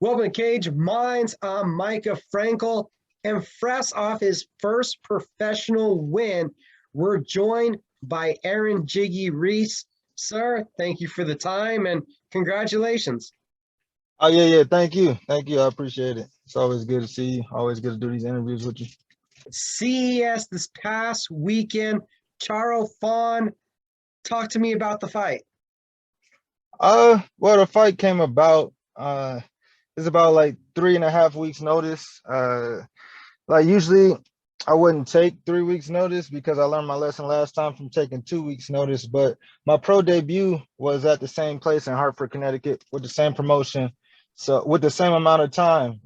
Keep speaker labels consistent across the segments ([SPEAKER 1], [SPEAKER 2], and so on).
[SPEAKER 1] Welcome to Cage Minds. I'm Mika Frankl. And fresh off his first professional win, we're joined by Aaron Jiggy Reese. Sir, thank you for the time and congratulations.
[SPEAKER 2] Oh yeah. Thank you. I appreciate it. It's always good to see you. Always good to do these interviews with you.
[SPEAKER 1] CES this past weekend, Charre Phen, talk to me about the fight.
[SPEAKER 2] Well, the fight came about. It's about like 3.5 weeks notice. Like usually I wouldn't take 3 weeks notice because I learned my lesson last time from taking 2 weeks notice. But my pro debut was at the same place in Hartford, Connecticut, with the same promotion, so with the same amount of time.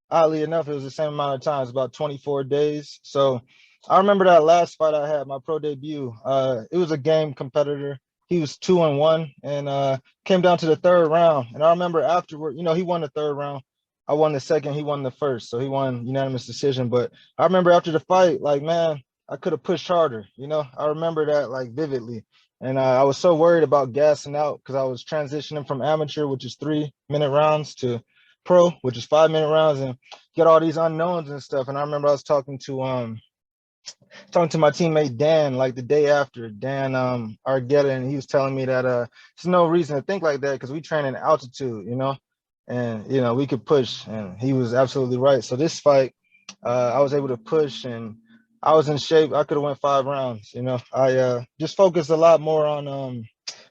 [SPEAKER 2] Oddly enough, it was the same amount of time. It's about 24 days. So I remember that last fight I had, my pro debut. It was a game competitor. He was 2-1, and came down to the third round. And I remember afterward, he won the third round. I won the second, he won the first. So he won unanimous decision. But I remember after the fight, like, man, I could have pushed harder. I remember that like vividly. And I was so worried about gassing out because I was transitioning from amateur, which is 3-minute rounds, to pro, which is 5-minute rounds, and get all these unknowns and stuff. And I remember I was talking to my teammate Dan like the day after, Dan Argetta, and he was telling me that there's no reason to think like that because we train in altitude, and we could push, and he was absolutely right. So this fight, I was able to push, and I was in shape. I could have went 5 rounds. I just focused a lot more on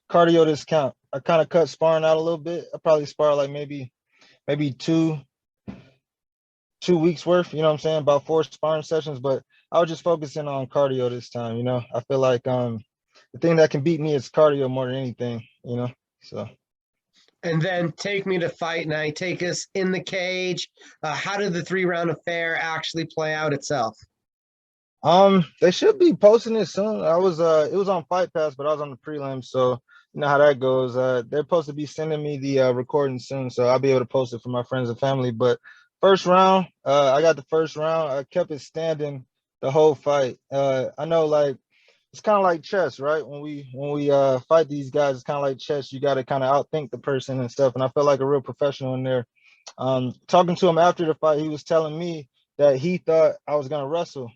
[SPEAKER 2] cardio this count. I kind of cut sparring out a little bit. I probably spar like maybe two weeks worth, you know what I'm saying, about 4 sparring sessions, but I was just focusing on cardio this time. I feel like the thing that can beat me is cardio more than anything. So
[SPEAKER 1] And then take me to fight night. Take us in the cage. How did the 3-round affair actually play out itself?
[SPEAKER 2] they should be posting it soon. It was on Fight Pass, but I was on the prelims, so you know how that goes. They're supposed to be sending me the recording soon, so I'll be able to post it for my friends and family. But first round, I got the first round. I kept it standing the whole fight. I know, like, it's kind of like chess, right? When we fight these guys, it's kind of like chess. You got to kind of outthink the person and stuff. And I felt like a real professional in there. Talking to him after the fight, he was telling me that he thought I was gonna wrestle,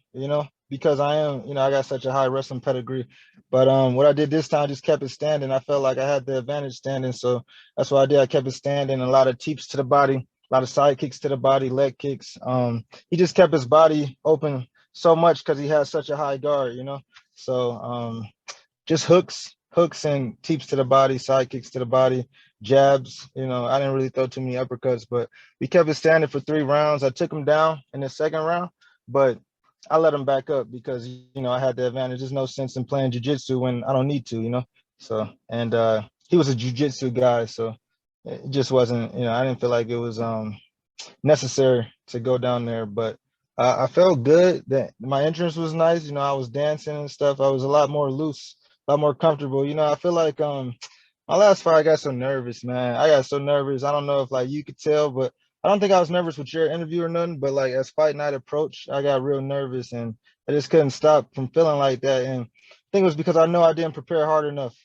[SPEAKER 2] because I am, I got such a high wrestling pedigree. But what I did this time, just kept it standing. I felt like I had the advantage standing, so that's what I did. I kept it standing. A lot of teeps to the body, a lot of side kicks to the body, leg kicks. He just kept his body open so much because he has such a high guard. So just hooks and teeps to the body, side kicks to the body, jabs. I didn't really throw too many uppercuts, but we kept it standing for 3 rounds. I took him down in the second round, but I let him back up because I had the advantage. There's no sense in playing jiu-jitsu when I don't need to. So, and he was a jiu-jitsu guy, so it just wasn't. I didn't feel like it was necessary to go down there, but I felt good. That my entrance was nice. I was dancing and stuff. I was a lot more loose, a lot more comfortable. I feel like my last fight I got so nervous, man. I got so nervous. I don't know if like you could tell, but I don't think I was nervous with your interview or nothing. But like as fight night approached, I got real nervous, and I just couldn't stop from feeling like that. And I think it was because I know I didn't prepare hard enough.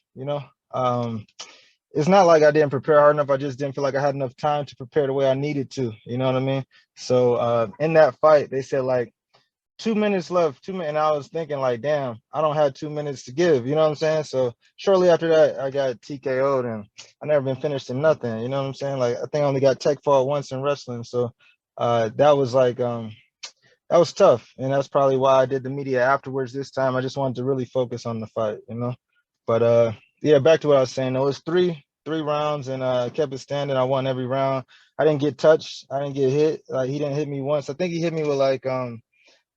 [SPEAKER 2] It's not like I didn't prepare hard enough. I just didn't feel like I had enough time to prepare the way I needed to. You know what I mean? So in that fight, they said like 2 minutes left, 2 minutes. And I was thinking like, damn, I don't have 2 minutes to give. You know what I'm saying? So shortly after that, I got TKO'd, and I never been finished in nothing. You know what I'm saying? Like I think I only got tech fall once in wrestling. So that was like that was tough. And that's probably why I did the media afterwards this time. I just wanted to really focus on the fight. But yeah, back to what I was saying. It was three rounds, and I kept it standing. I won every round. I didn't get touched. I didn't get hit. Like he didn't hit me once. I think he hit me with like a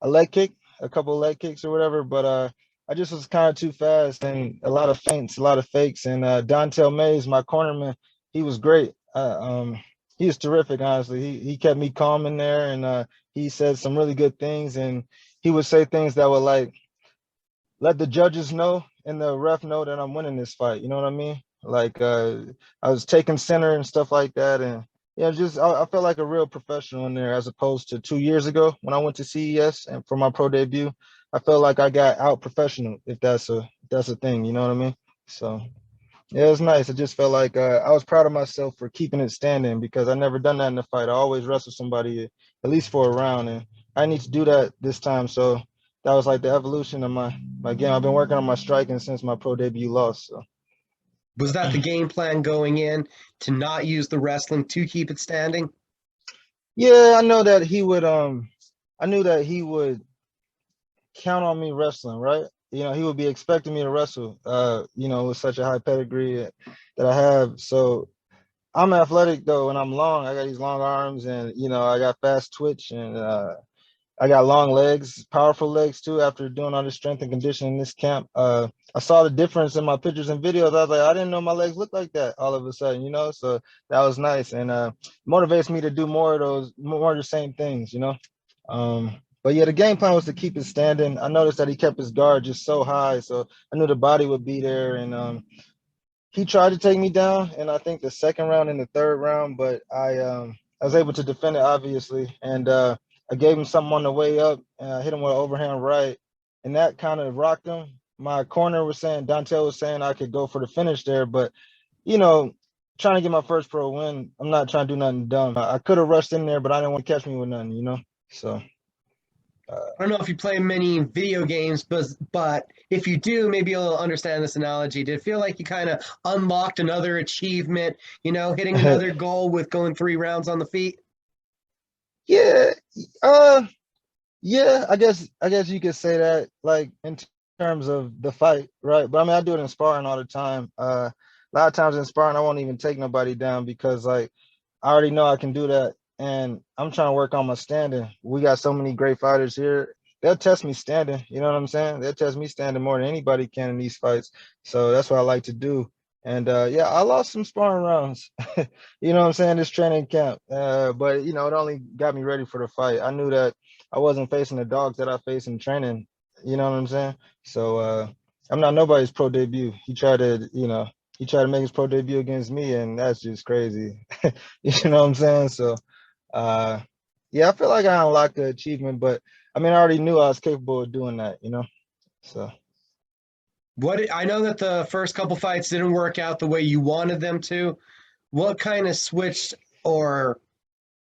[SPEAKER 2] leg kick, a couple of leg kicks or whatever. But I just was kind of too fast, and a lot of feints, a lot of fakes. And Dontel Mays, my cornerman, he was great. He was terrific, honestly. He kept me calm in there, and he said some really good things. And he would say things that would like let the judges know and the ref know that I'm winning this fight. You know what I mean? Like I was taking center and stuff like that, and yeah, just I felt like a real professional in there as opposed to 2 years ago when I went to CES and for my pro debut. I felt like I got out professional, if that's a thing. You know what I mean? So Yeah, it was nice. I just felt like I was proud of myself for keeping it standing because I never done that in a fight. I always wrestle somebody at least for a round, and I need to do that this time. So that was like the evolution of my game. I've been working on my striking since my pro debut loss. So
[SPEAKER 1] Was that the game plan going in to not use the wrestling to keep it standing?
[SPEAKER 2] yeah, I know that he would. I knew that he would count on me wrestling, right? You know, he would be expecting me to wrestle. With such a high pedigree that I have. So I'm athletic though, and I'm long. I got these long arms, and I got fast twitch, and I got long legs, powerful legs too. After doing all this strength and conditioning in this camp, I saw the difference in my pictures and videos. I was like, I didn't know my legs looked like that all of a sudden, So that was nice, and motivates me to do more of those, more of the same things, But yeah, the game plan was to keep it standing. I noticed that he kept his guard just so high, so I knew the body would be there, and he tried to take me down, and I think the second round and the third round, but I was able to defend it obviously, and I gave him something on the way up, and I hit him with an overhand right, and that kind of rocked him. My corner was saying, Dontel was saying I could go for the finish there, but you know, trying to get my first pro win, I'm not trying to do nothing dumb. I could have rushed in there, but I didn't want to catch me with nothing. So.
[SPEAKER 1] I don't know if you play many video games, but if you do, maybe you'll understand this analogy. Did it feel like you kind of unlocked another achievement, hitting another goal with going 3 rounds on the feet?
[SPEAKER 2] Yeah, uh, yeah, I guess you could say that, like in terms of the fight, right? But I mean, I do it in sparring all the time. A lot of times in sparring, I won't even take nobody down because like I already know I can do that, and I'm trying to work on my standing. We got so many great fighters here. They'll test me standing. You know what I'm saying? They'll test me standing more than anybody can in these fights. So that's what I like to do. And yeah, I lost some sparring rounds. You know what I'm saying? This training camp. But it only got me ready for the fight. I knew that I wasn't facing the dogs that I face in training. You know what I'm saying? So I'm not nobody's pro debut. He tried to make his pro debut against me, and that's just crazy. You know what I'm saying? So uh yeah, I feel like I unlocked the achievement, but I mean I already knew I was capable of doing that. So
[SPEAKER 1] What I know that the first couple fights didn't work out the way you wanted them to. What kind of switched or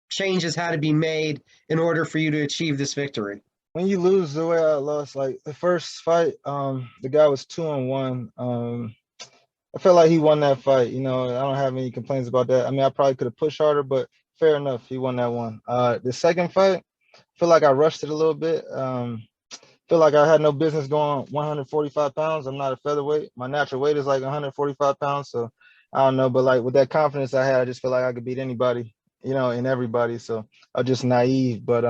[SPEAKER 1] changes had to be made in order for you to achieve this victory?
[SPEAKER 2] when you lose the way I lost, like the first fight, the guy was 2-1. I feel like he won that fight. I don't have any complaints about that. I mean, I probably could have pushed harder, but fair enough. He won that one. The second fight, I feel like I rushed it a little bit. Feel like I had no business going 145 pounds. I'm not a featherweight. My natural weight is like 145 pounds. So I don't know. But like with that confidence I had, I just feel like I could beat anybody, and everybody. So I'm just naive. But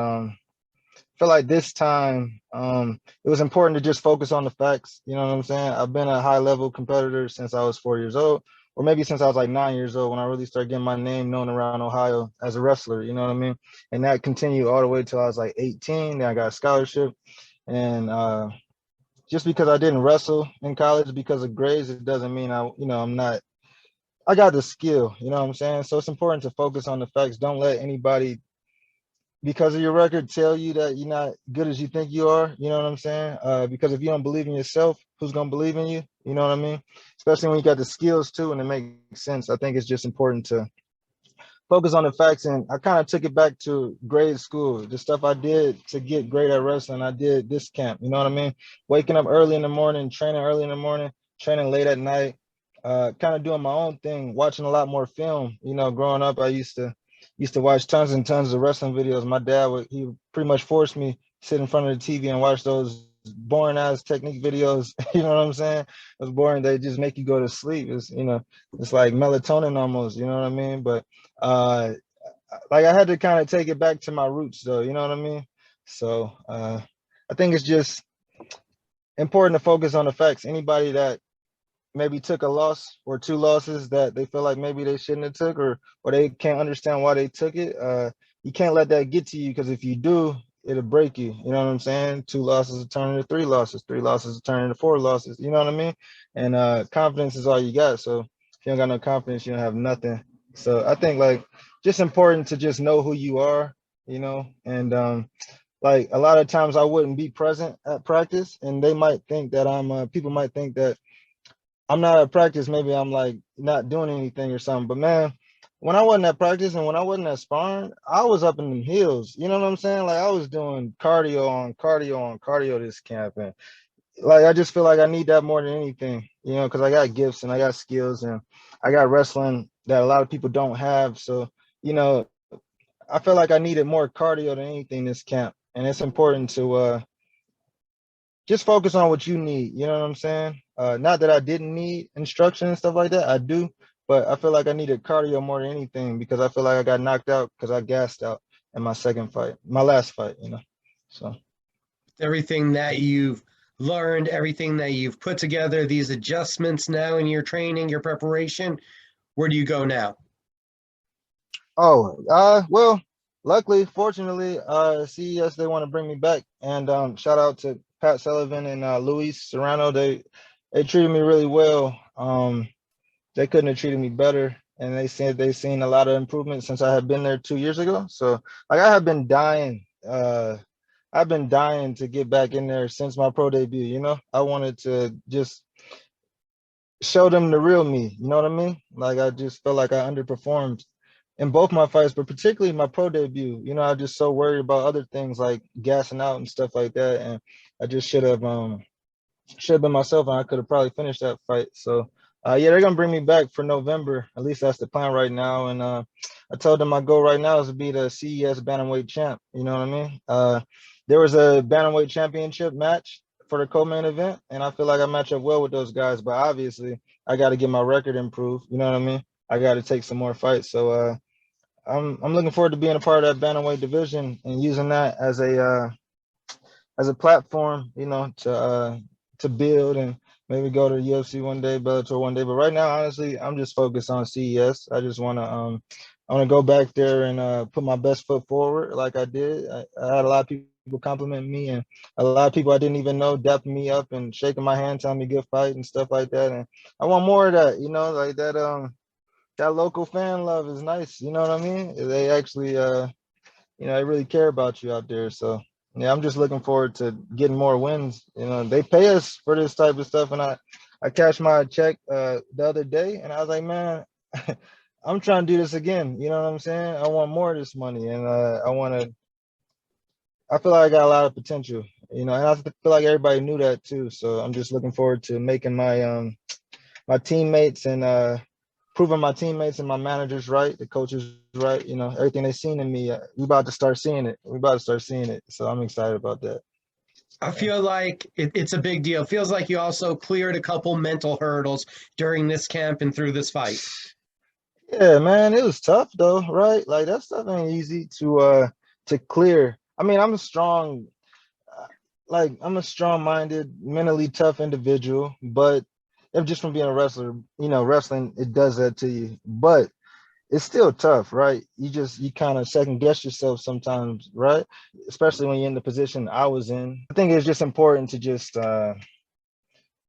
[SPEAKER 2] feel like this time it was important to just focus on the facts. You know what I'm saying? I've been a high level competitor since I was 4 years old, or maybe since I was like 9 years old when I really started getting my name known around Ohio as a wrestler. You know what I mean? And that continued all the way till I was like 18. Then I got a scholarship, and just because I didn't wrestle in college because of grades, it doesn't mean I'm not. I got the skill. You know what I'm saying? So it's important to focus on the facts. Don't let anybody because of your record tell you that you're not good as you think you are. You know what I'm saying? Because if you don't believe in yourself, who's gonna believe in you? You know what I mean? Especially when you got the skills too, and it makes sense. I think it's just important to focus on the facts. And I kind of took it back to grade school. The stuff I did to get great at wrestling, I did this camp. You know what I mean? Waking up early in the morning, training early in the morning, training late at night, kind of doing my own thing, watching a lot more film. Growing up, I used to watch tons and tons of wrestling videos. My dad he pretty much forced me to sit in front of the TV and watch those boring ass technique videos. You know what I'm saying? It was boring. They just make you go to sleep. It's like melatonin almost. You know what I mean? But uh, like I had to kind of take it back to my roots, though. You know what I mean? So I think it's just important to focus on the facts. Anybody that maybe took a loss or two losses that they feel like maybe they shouldn't have took, or they can't understand why they took it, you can't let that get to you, because if you do, it'll break you. You know what I'm saying? Two losses will turn into three losses, three losses will turn into four losses. You know what I mean? And confidence is all you got. So if you don't got no confidence, you don't have nothing. So I think like just important to just know who you are, and like a lot of times I wouldn't be present at practice, and they might think that people might think that I'm not at practice, maybe I'm like not doing anything or something. But man, when I wasn't at practice and when I wasn't at sparring, I was up in the hills. You know what I'm saying? Like I was doing cardio on cardio on cardio this camp, and like I just feel like I need that more than anything. You know, because I got gifts and I got skills and I got wrestling that a lot of people don't have. So you know, I feel like I needed more cardio than anything this camp, and it's important to just focus on what you need. You know what I'm saying? Not that I didn't need instruction and stuff like that. I do, but I feel like I needed cardio more than anything because I feel like I got knocked out because I gassed out in my second fight, my last fight. You know, so
[SPEAKER 1] Everything that you've learned, everything that you've put together, these adjustments now in your training, your preparation, where do you go now?
[SPEAKER 2] well, luckily, fortunately, CES they want to bring me back, and shout out to Pat Sullivan and Luis Serrano. They treated me really well. They couldn't have treated me better. And they said they've seen a lot of improvement since I had been there 2 years ago. So like I have been dying. I've been dying to get back in there since my pro debut. You know, I wanted to just show them the real me. You know what I mean? Like I just felt like I underperformed in both my fights, but particularly my pro debut. You know, I just so worried about other things like gassing out and stuff like that. And I just should have been myself, and I could have probably finished that fight. So, yeah, they're gonna bring me back for November. At least that's the plan right now. And I told them my goal right now is to be the CES bantamweight champ. You know what I mean? There was a bantamweight championship match for the co-main event, and I feel like I match up well with those guys. But obviously, I got to get my record improved. You know what I mean? I got to take some more fights. So, I'm looking forward to being a part of that bantamweight division and using that as a platform, you know, to build and maybe go to the UFC one day, Bellator one day. But right now, honestly, I'm just focused on CES. I want to go back there and put my best foot forward, like I did. I had a lot of people compliment me, and a lot of people I didn't even know dapping me up and shaking my hand, telling me good fight and stuff like that. And I want more of that, you know, like that. That local fan love is nice. You know what I mean? They actually you know, they really care about you out there. So yeah, I'm just looking forward to getting more wins. You know, they pay us for this type of stuff, and I cashed my check the other day, and I was like, man, I'm trying to do this again. You know what I'm saying? I want more of this money, and I want to. I feel like I got a lot of potential. You know, and I feel like everybody knew that too. So I'm just looking forward to making my teammates and proving my teammates and my managers right, the coaches right. You know, everything they seen in me, we about to start seeing it. We about to start seeing it. So I'm excited about that.
[SPEAKER 1] I feel like it's a big deal. It feels like you also cleared a couple mental hurdles during this camp and through this fight.
[SPEAKER 2] Yeah, man, it was tough though, right? Like that stuff ain't easy to clear. I mean, uh, I'm a strong-minded, mentally tough individual, but if just from being a wrestler, you know, wrestling it does that to you. But it's still tough, right? You kind of second guess yourself sometimes, right? Especially when you're in the position I was in. I think it's just important to just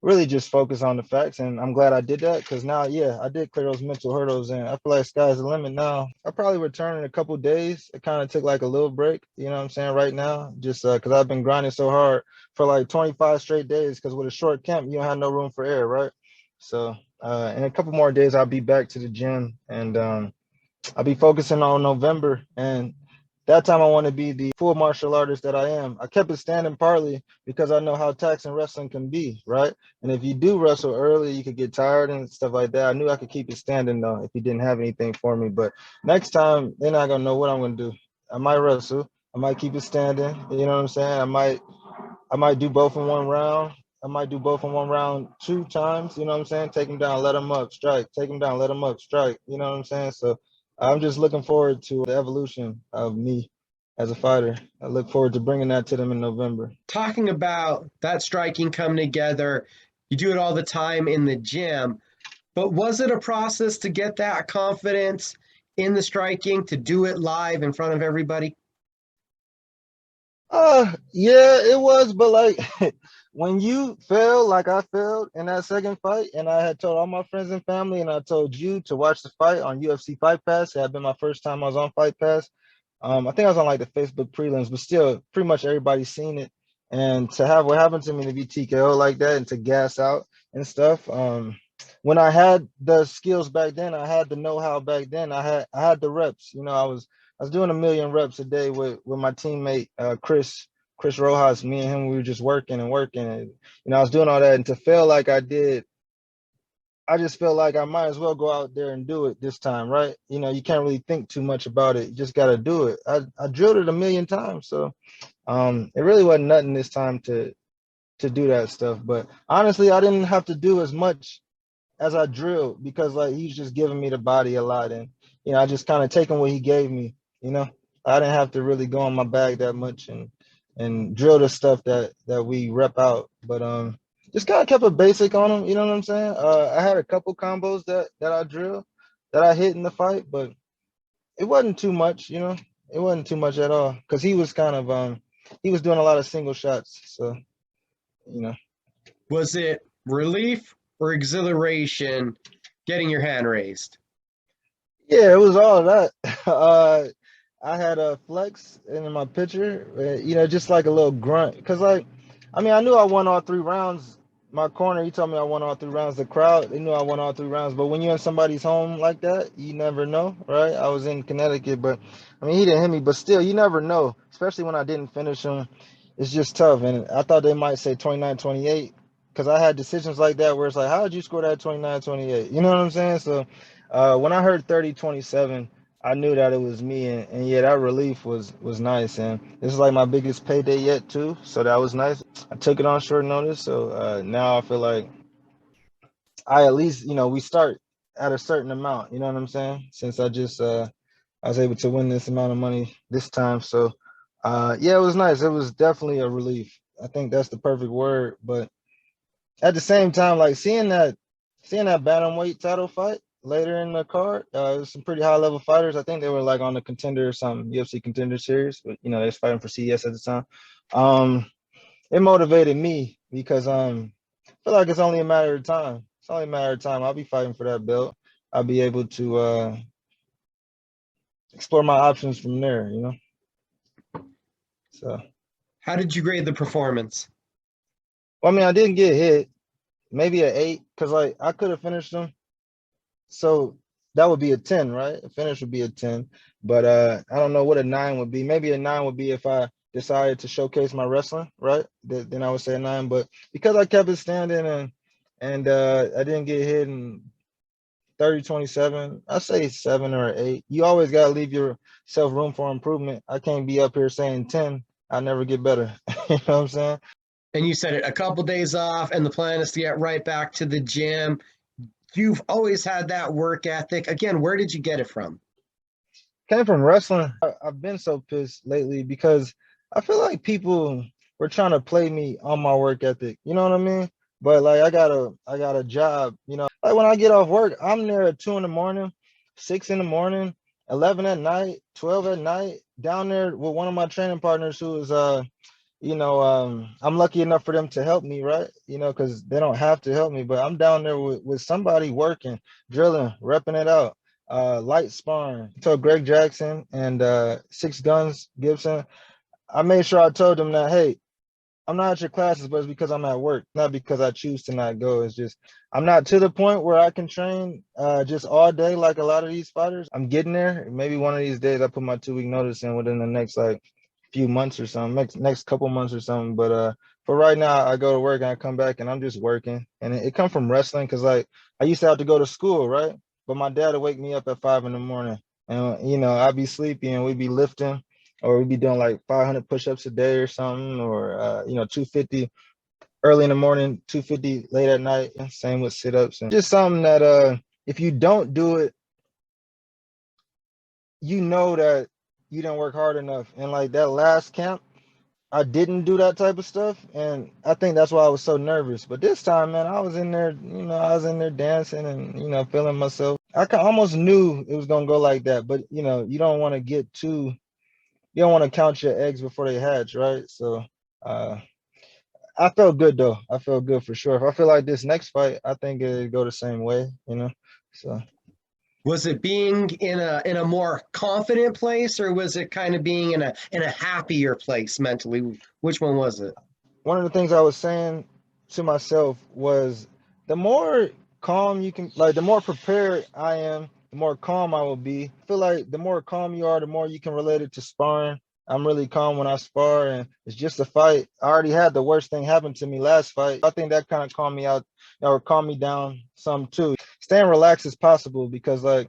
[SPEAKER 2] really just focus on the facts, and I'm glad I did that because now, yeah, I did clear those mental hurdles, and I feel like sky's the limit now. I probably return in a couple days. I kind of took like a little break, you know what I'm saying, right now, just because I've been grinding so hard for like 25 straight days. Because with a short camp, you don't have no room for air, right? So in a couple more days, I'll be back to the gym, and I'll be focusing on November, and that time I want to be the full martial artist that I am. I kept it standing partly because I know how taxing wrestling can be, right? And if you do wrestle early, you could get tired and stuff like that. I knew I could keep it standing though if you didn't have anything for me. But next time, they're not gonna know what I'm gonna do. I might wrestle. I might keep it standing. You know what I'm saying? I might do both in one round. I might do both in one round 2 times. You know what I'm saying? Take him down, let him up, strike. Take him down, let him up, strike. You know what I'm saying? So I'm just looking forward to the evolution of me as a fighter. I look forward to bringing that to them in November.
[SPEAKER 1] Talking about that striking coming together, you do it all the time in the gym, but was it a process to get that confidence in the striking to do it live in front of everybody?
[SPEAKER 2] Yeah, it was, but like when you fail, like I failed in that second fight, and I had told all my friends and family, and I told you to watch the fight on UFC Fight Pass. It had been my first time I was on Fight Pass. I think I was on like the Facebook prelims, but still, pretty much everybody's seen it. And to have what happened to me to be TKO like that and to gas out and stuff, when I had the skills back then, I had the know-how back then. I had the reps. I was doing 1,000,000 reps a day with my teammate Chris Rojas. Me and him, we were just working and working, and I was doing all that. And to feel like I did, I just felt like I might as well go out there and do it this time, right? You can't really think too much about it. You just got to do it. I drilled it 1,000,000 times, so it really wasn't nothing this time to do that stuff. But honestly, I didn't have to do as much as I drilled because like he's just giving me the body a lot, and I just kind of taking what he gave me. You know, I didn't have to really go on my bag that much and drill the stuff that we rep out, but just kind of kept it basic on him. You know what I'm saying? I had a couple combos that I drilled that I hit in the fight, but it wasn't too much. It wasn't too much at all because he was kind of he was doing a lot of single shots, so you know.
[SPEAKER 1] Was it relief or exhilaration getting your hand raised?
[SPEAKER 2] Yeah, it was all of that. I had a flex in my picture, just like a little grunt. Cause like, I mean, I knew I won all 3 rounds. My corner, he told me I won all 3 rounds. The crowd, they knew I won all 3 rounds. But when you're in somebody's home like that, you never know, right? I was in Connecticut, but I mean, he didn't hit me. But still, you never know, especially when I didn't finish him. It's just tough. And I thought they might say 29-28, because I had decisions like that where it's like, how did you score that 29-28? You know what I'm saying? So when I heard 30-27, I knew that it was me, and yeah, that relief was nice, and this is like my biggest payday yet too, so that was nice. I took it on short notice, so now I feel like I at least we start at a certain amount. You know what I'm saying? Since I was able to win this amount of money this time, so yeah, it was nice. It was definitely a relief. I think that's the perfect word, but at the same time, like seeing that bantamweight title fight later in the card, it was some pretty high level fighters. I think they were like on the contender or some UFC contender series, but they was fighting for CES at the time. It motivated me because I feel like it's only a matter of time. It's only a matter of time. I'll be fighting for that belt. I'll be able to explore my options from there. So,
[SPEAKER 1] How did you grade the performance?
[SPEAKER 2] well, I mean, I didn't get hit. Maybe an 8, because like I could have finished them. So that would be a 10, right? A finish would be a 10. But I don't know what a 9 would be. Maybe a 9 would be if I decided to showcase my wrestling, right? Then I would say a 9. But because I kept it standing and I didn't get hit in 30-27, I say 7 or 8. You always gotta leave yourself room for improvement. I can't be up here saying 10. I never get better. You know what I'm saying?
[SPEAKER 1] And you said it, a couple days off, and the plan is to get right back to the gym. You've always had that work ethic. Again, where did you get it from?
[SPEAKER 2] Came from wrestling. I've been so pissed lately because I feel like people were trying to play me on my work ethic. You know what I mean? But like I got a job. Like when I get off work, I'm there at 2 in the morning, 6 in the morning, 11 at night, 12 at night, down there with one of my training partners who is I'm lucky enough for them to help me, right? Because they don't have to help me, but I'm down there with somebody working, drilling, repping it out, light sparring. I told Greg Jackson and Six Guns Gibson, I made sure I told them that, hey, I'm not at your classes, but it's because I'm at work, not because I choose to not go. It's just I'm not to the point where I can train just all day like a lot of these fighters. I'm getting there. Maybe one of these days I put my 2-week notice in within the next like few months or something, next couple months or something. But for right now, I go to work and I come back and I'm just working. And it come from wrestling because like I used to have to go to school, right? But my dad would wake me up at 5 in the morning, and I'd be sleepy and we'd be lifting, or we'd be doing like 500 push-ups a day or something, or 250 early in the morning, 250 late at night. Same with sit-ups, and just something that if you don't do it, you know that you didn't work hard enough. And like that last camp, I didn't do that type of stuff, and I think that's why I was so nervous. But this time, man, I was in there, dancing and feeling myself. Almost knew it was gonna go like that, but you don't want to you don't want to count your eggs before they hatch, right? So uh, I felt good though. I felt good for sure. If I feel like this next fight, I think it'd go the same way. So
[SPEAKER 1] Was it being in a more confident place, or was it kind of being in a happier place mentally? Which one was it?
[SPEAKER 2] one of the things I was saying to myself was the more calm you can, like, the more prepared I am, the more calm I will be. I feel like the more calm you are, the more you can relate it to sparring. I'm really calm when I spar, and it's just a fight. I already had the worst thing happen to me last fight. I think that kind of calmed me out or calmed me down some too. Staying relaxed is possible because, like,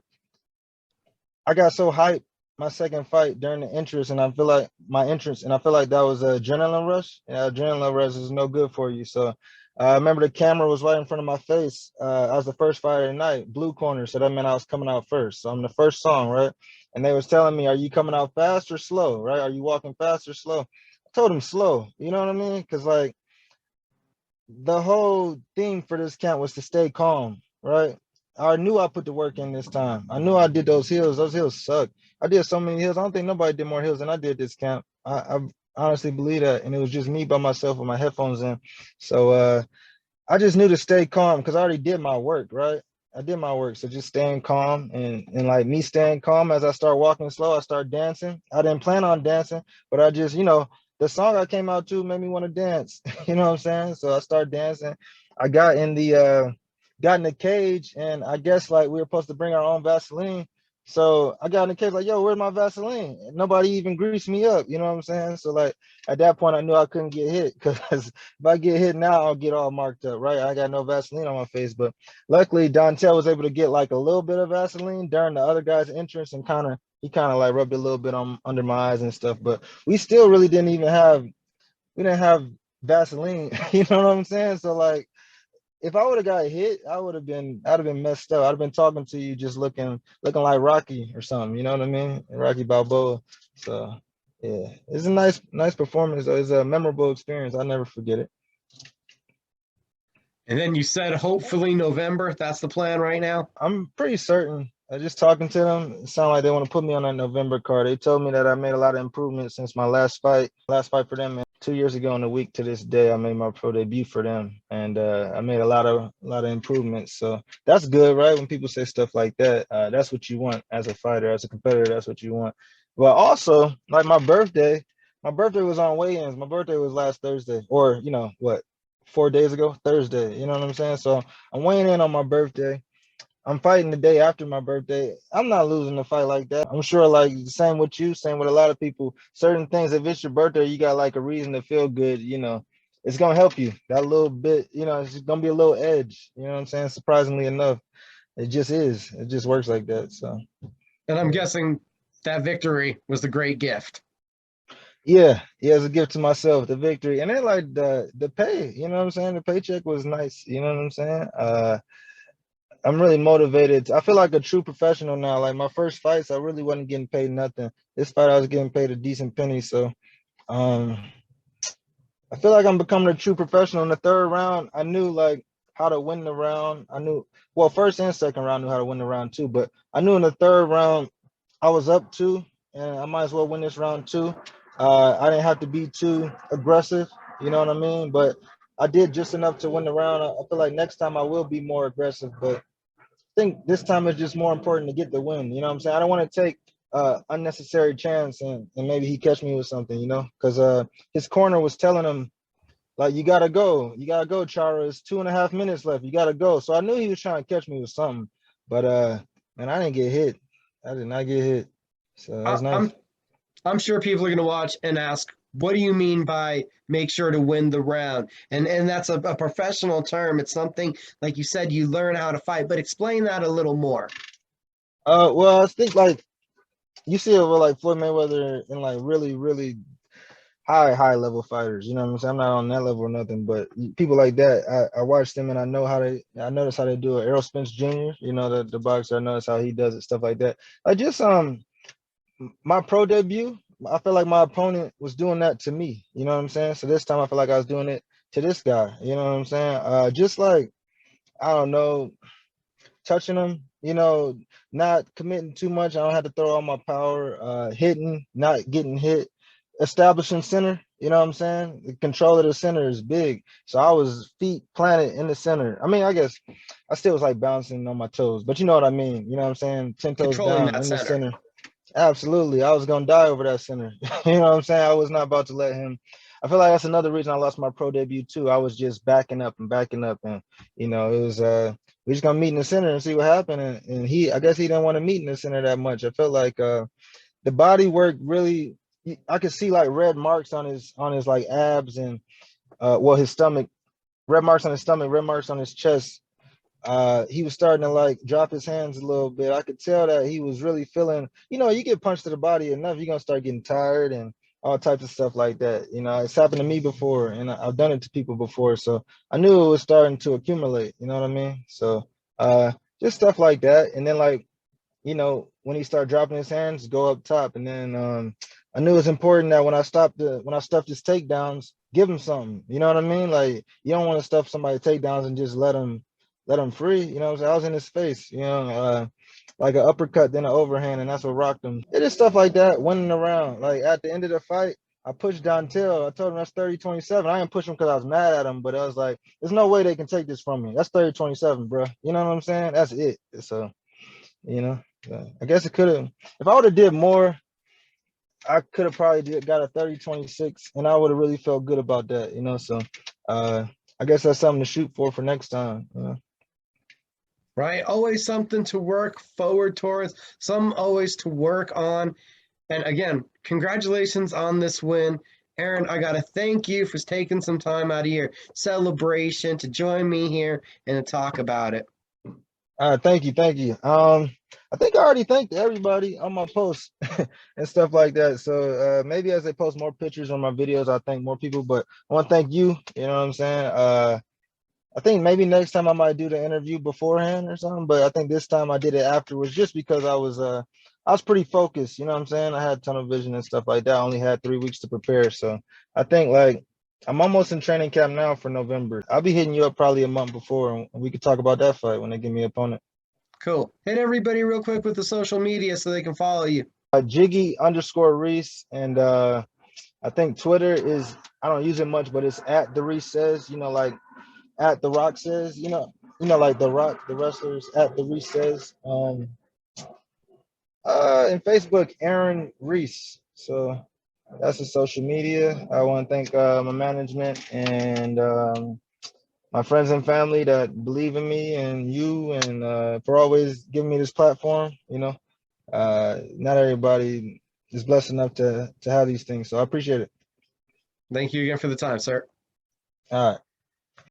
[SPEAKER 2] I got so hyped my second fight during the entrance, and I feel like that was an adrenaline rush. Yeah, adrenaline rush is no good for you. So I remember the camera was right in front of my face. I was the first fighter of the night, blue corner, so that meant I was coming out first. So I'm the first song, right? And they was telling me, "Are you coming out fast or slow? Right? Are you walking fast or slow?" I told them slow. You know what I mean? Because, like, the whole thing for this camp was to stay calm, right? I knew I put the work in this time. I knew I did those hills. Those hills suck. I did so many hills. I don't think nobody did more hills than I did this camp. I honestly believe that. And it was just me by myself with my headphones in. So I just knew to stay calm because I already did my work, right? I did my work. So just staying calm and like me staying calm as I start walking slow, I start dancing. I didn't plan on dancing, but I just, the song I came out to made me want to dance. You know what I'm saying? So I started dancing. I got in the cage, and I guess like we were supposed to bring our own Vaseline. So I got in the cage like, yo, where's my Vaseline? And nobody even greased me up. You know what I'm saying? So like at that point I knew I couldn't get hit because if I get hit now, I'll get all marked up, right? I got no Vaseline on my face, but luckily Dontel was able to get like a little bit of Vaseline during the other guy's entrance, and he kind of like rubbed a little bit on under my eyes and stuff. But we still really we didn't have Vaseline. You know what I'm saying? So like, if I would have got hit, I'd have been messed up. I'd have been talking to you just looking like Rocky or something. You know what I mean? Rocky Balboa. So yeah, it's a nice performance. Though. It's a memorable experience. I'll never forget it.
[SPEAKER 1] And then you said hopefully November. That's the plan right now.
[SPEAKER 2] I'm pretty certain. I just talking to them. It sounds like they want to put me on that November card. They told me that I made a lot of improvements since my last fight. Last fight for them, and 2 years ago in a week to this day, I made my pro debut for them, and I made a lot of improvements. So that's good, right? When people say stuff like that, that's what you want as a fighter, as a competitor. That's what you want. But also, like my birthday was on weigh-ins. My birthday was last Thursday, or what, 4 days ago, Thursday. You know what I'm saying? So I'm weighing in on my birthday. I'm fighting the day after my birthday. I'm not losing a fight like that. I'm sure, like, same with you, same with a lot of people. Certain things, if it's your birthday, you got like a reason to feel good, it's gonna help you. That little bit, it's gonna be a little edge. You know what I'm saying? Surprisingly enough, it just is. It just works like that. So
[SPEAKER 1] And I'm guessing that victory was the great gift.
[SPEAKER 2] yeah, as a gift to myself, the victory. And then like the pay, you know what I'm saying? The paycheck was nice, you know what I'm saying? I'm really motivated. I feel like a true professional now. Like my first fights, I really wasn't getting paid nothing. This fight, I was getting paid a decent penny. So um, I feel like I'm becoming a true professional. In the third round, I knew like how to win the round. I knew, well, first and second round, I knew how to win the round too. But I knew in the third round, I was up two, and I might as well win this round too. I didn't have to be too aggressive. You know what I mean? But I did just enough to win the round. I feel like next time I will be more aggressive, but think this time it's just more important to get the win. You know what I'm saying? I don't want to take unnecessary chance and maybe he catch me with something, because his corner was telling him like, you gotta go, Charre. It's 2.5 minutes left. You gotta go. So I knew he was trying to catch me with something, but man, I didn't get hit. I did not get hit. So that's nice.
[SPEAKER 1] I'm sure people are going to watch and ask, what do you mean by make sure to win the round? And that's a professional term. It's something, like you said, you learn how to fight, but explain that a little more.
[SPEAKER 2] Well, I think like you see it with like Floyd Mayweather and like really, really high level fighters. You know what I'm saying? I'm not on that level or nothing, but people like that, I watch them and I notice how they do it. Errol Spence Jr., the boxer, I notice how he does it, stuff like that. I just my pro debut, I feel like my opponent was doing that to me. You know what I'm saying? So this time I feel like I was doing it to this guy. You know what I'm saying? Just like, I don't know, touching him, not committing too much. I don't have to throw all my power, hitting, not getting hit, establishing center. You know what I'm saying? The control of the center is big. So I was feet planted in the center. I mean, I guess I still was like bouncing on my toes, but you know what I mean? You know what I'm saying? 10 toes
[SPEAKER 1] Controlling
[SPEAKER 2] down
[SPEAKER 1] that
[SPEAKER 2] in the
[SPEAKER 1] center.
[SPEAKER 2] center. Absolutely. I was going to die over that center. You know what I'm saying? I was not about to let him. I feel like that's another reason I lost my pro debut too. I was just backing up, and it was we just gonna meet in the center and see what happened. And I guess he didn't want to meet in the center that much. I felt like the body work really, I could see like red marks on his like abs and his stomach, red marks on his stomach, red marks on his chest. He was starting to like drop his hands a little bit. I could tell that he was really feeling, you get punched to the body enough, you're gonna start getting tired and all types of stuff like that. It's happened to me before, and I've done it to people before. So I knew it was starting to accumulate, you know what I mean? So just stuff like that. And then like, when he started dropping his hands, go up top. And then I knew it was important that when I stuffed his takedowns, give him something. You know what I mean? Like, you don't want to stuff somebody's takedowns and just let him free. You know what I'm saying? I was in his face, like an uppercut, then an overhand, and that's what rocked him. It is stuff like that, winning around. Like at the end of the fight, I pushed Dontel. I told him that's 30-27. I didn't push him because I was mad at him, but I was like, there's no way they can take this from me. That's 30-27, bro. You know what I'm saying? That's it. So, I guess it could have, if I would have did more, I could have probably got a 30-26, and I would have really felt good about that, So I guess that's something to shoot for next time.
[SPEAKER 1] Right? Always something to work forward towards, some always to work on. And again, congratulations on this win. Aaron, I got to thank you for taking some time out of your celebration to join me here and to talk about it.
[SPEAKER 2] Thank you, thank you. I think I already thanked everybody on my posts and stuff like that. So maybe as they post more pictures on my videos, I'll thank more people. But I want to thank you. You know what I'm saying? I think maybe next time I might do the interview beforehand or something, but I think this time I did it afterwards just because I was pretty focused, you know what I'm saying? I had tunnel vision and stuff like that. I only had 3 weeks to prepare. So I think like I'm almost in training camp now for November. I'll be hitting you up probably a month before, and we could talk about that fight when they give me an opponent.
[SPEAKER 1] Cool. Hit everybody real quick with the social media so they can follow you.
[SPEAKER 2] Jiggy_Reese, and I think Twitter is, I don't use it much, but it's at the Reese says, like at the Rock says, like the Rock, the wrestlers at the Reese says. And Facebook, Aaron Reese. So that's the social media. I want to thank my management and my friends and family that believe in me, and you, and for always giving me this platform. Not everybody is blessed enough to have these things, so I appreciate it.
[SPEAKER 1] Thank you again for the time, sir.
[SPEAKER 2] All right.